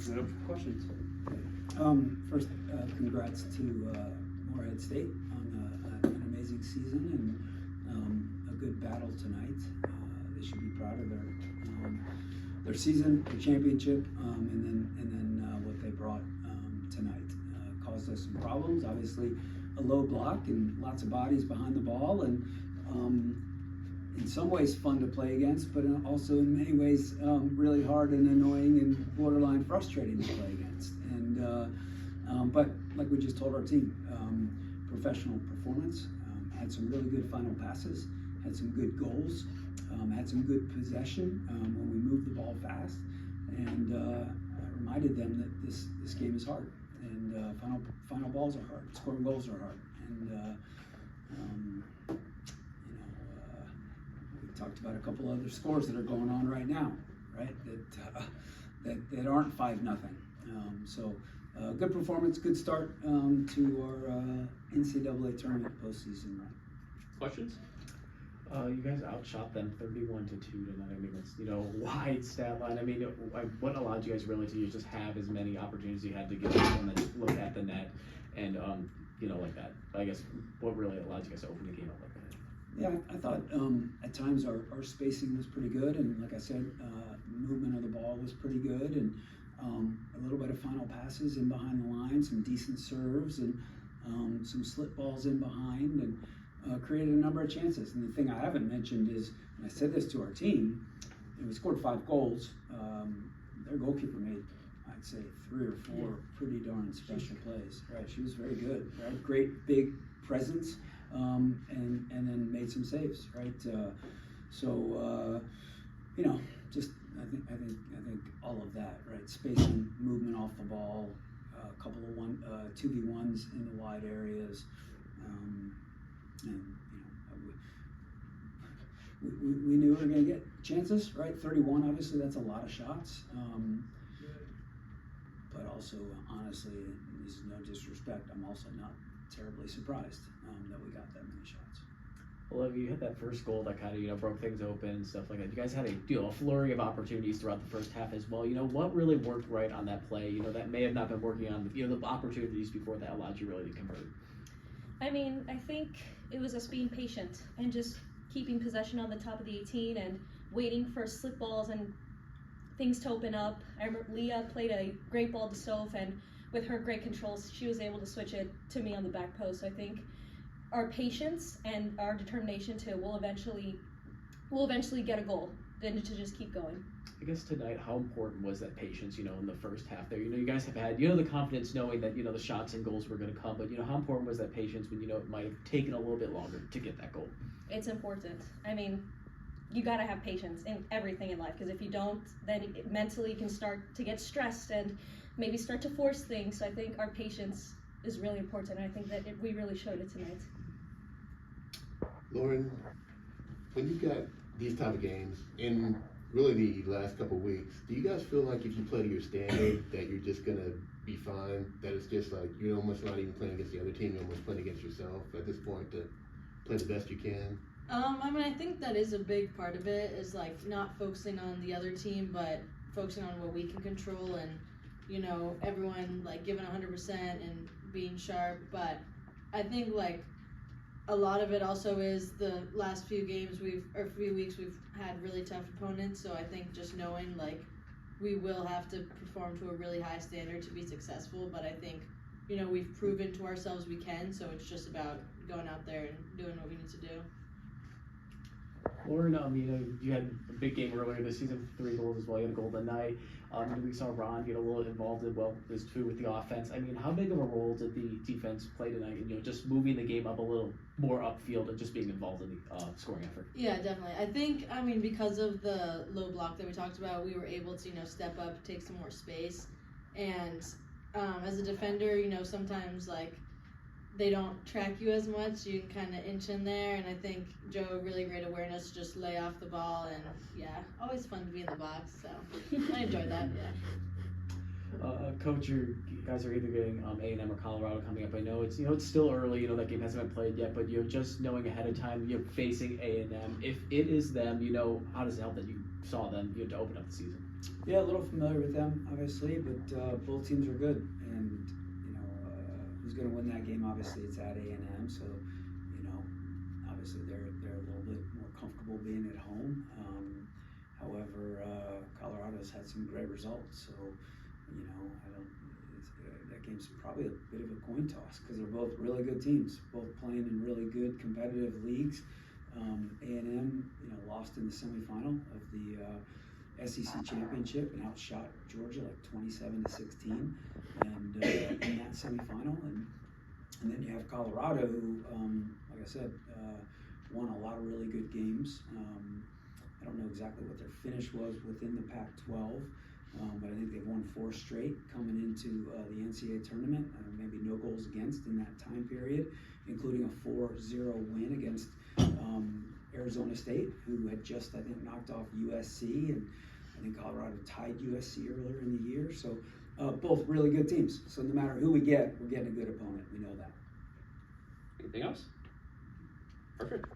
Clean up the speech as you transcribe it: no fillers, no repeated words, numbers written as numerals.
No questions. First, congrats to Morehead State on an amazing season and a good battle tonight. They should be proud of their season, their championship, and then what they brought tonight. Caused us some problems. Obviously, a low block and lots of bodies behind the ball, and in some ways fun to play against, but also in many ways really hard and annoying and borderline frustrating to play against. And but like we just told our team, professional performance, had some really good final passes, had some good goals, had some good possession when we moved the ball fast, and I reminded them that this game is hard, and final balls are hard, scoring goals are hard, and we talked about a couple other scores that are going on right now, right? That aren't 5-0. So good performance, good start to our NCAA Tournament postseason run. Questions? You guys outshot them 31-2 tonight. I mean, it's, wide stat line. I mean, what allowed you guys really to just have as many opportunities you had to get and then look at the net and, like that? I guess what really allowed you guys to open the game up like that? Yeah, I thought at times our spacing was pretty good, and like I said, movement of the ball was pretty good, and a little bit of final passes in behind the line, some decent serves, and some slip balls in behind, and created a number of chances. And the thing I haven't mentioned is, and I said this to our team, we scored 5 goals. Their goalkeeper made, I'd say, 3 or 4 pretty darn special plays. Right, she was very good. Right, great big presence, and then made some saves. Right, just I think all of that. Right, spacing, movement off the ball, a couple of 2v1s in the wide areas. And we knew we were going to get chances, right? 31, obviously, that's a lot of shots. But also, honestly, this is no disrespect, I'm also not terribly surprised that we got that many shots. Olivia, you had that first goal that kind of, broke things open and stuff like that. You guys had a flurry of opportunities throughout the first half as well. What really worked right on that play? That may have not been working on, the opportunities before that allowed you really to convert. I mean, I think it was us being patient and just keeping possession on the top of the 18 and waiting for slip balls and things to open up. I remember Leah played a great ball to Soph, and with her great controls, she was able to switch it to me on the back post. So I think our patience and our determination will eventually get a goal, then to just keep going. I guess tonight, how important was that patience, in the first half there? You guys have had, the confidence knowing that, the shots and goals were going to come, but, how important was that patience when, it might have taken a little bit longer to get that goal? It's important. I mean, you got to have patience in everything in life, because if you don't, then mentally you can start to get stressed and maybe start to force things. So I think our patience is really important, and I think that we really showed it tonight. Lauren, when you got these type of games in really the last couple of weeks, do you guys feel like if you play to your standard that you're just going to be fine, that it's just like you're almost not even playing against the other team, you're almost playing against yourself at this point to play the best you can? I mean, I think that is a big part of it, is like not focusing on the other team, but focusing on what we can control, and everyone like giving 100% and being sharp. But I think like a lot of it also is the last few weeks we've had really tough opponents. So I think just knowing like we will have to perform to a really high standard to be successful. But I think we've proven to ourselves we can. So it's just about going out there and doing what we need to do. Lauren, you had a big game earlier this season, 3 goals as well. You had a goal tonight. We saw Ron get a little involved as well as too with the offense. I mean, how big of a role did the defense play tonight? And just moving the game up a little more upfield and just being involved in the scoring effort. Yeah, definitely. I think because of the low block that we talked about, we were able to step up, take some more space, and as a defender, sometimes like they don't track you as much. You can kind of inch in there, and I think Joe, really great awareness, just lay off the ball, and yeah, always fun to be in the box, so I enjoyed that, yeah. Coach, you guys are either getting A&M or Colorado coming up. I know it's it's still early. That game hasn't been played yet, but just knowing ahead of time, facing A&M. If it is them, how does it help that you saw them to open up the season? Yeah, a little familiar with them, obviously, but both teams are good, and who's going to win that game? Obviously, it's at A&M, so obviously they're a little bit more comfortable being at home. However, Colorado's had some great results, so that game's probably a bit of a coin toss because they're both really good teams, both playing in really good competitive leagues. A&M, lost in the semifinal of the SEC championship and outshot Georgia like 27-16, and in that semifinal, and then you have Colorado, who, like I said, won a lot of really good games. I don't know exactly what their finish was within the Pac-12, but I think they've won 4 straight coming into the NCAA tournament. Maybe no goals against in that time period, including a 4-0 win against Arizona State, who had just, I think, knocked off USC, and I think Colorado tied USC earlier in the year. So both really good teams. So no matter who we get, we're getting a good opponent. We know that. Anything else? Perfect.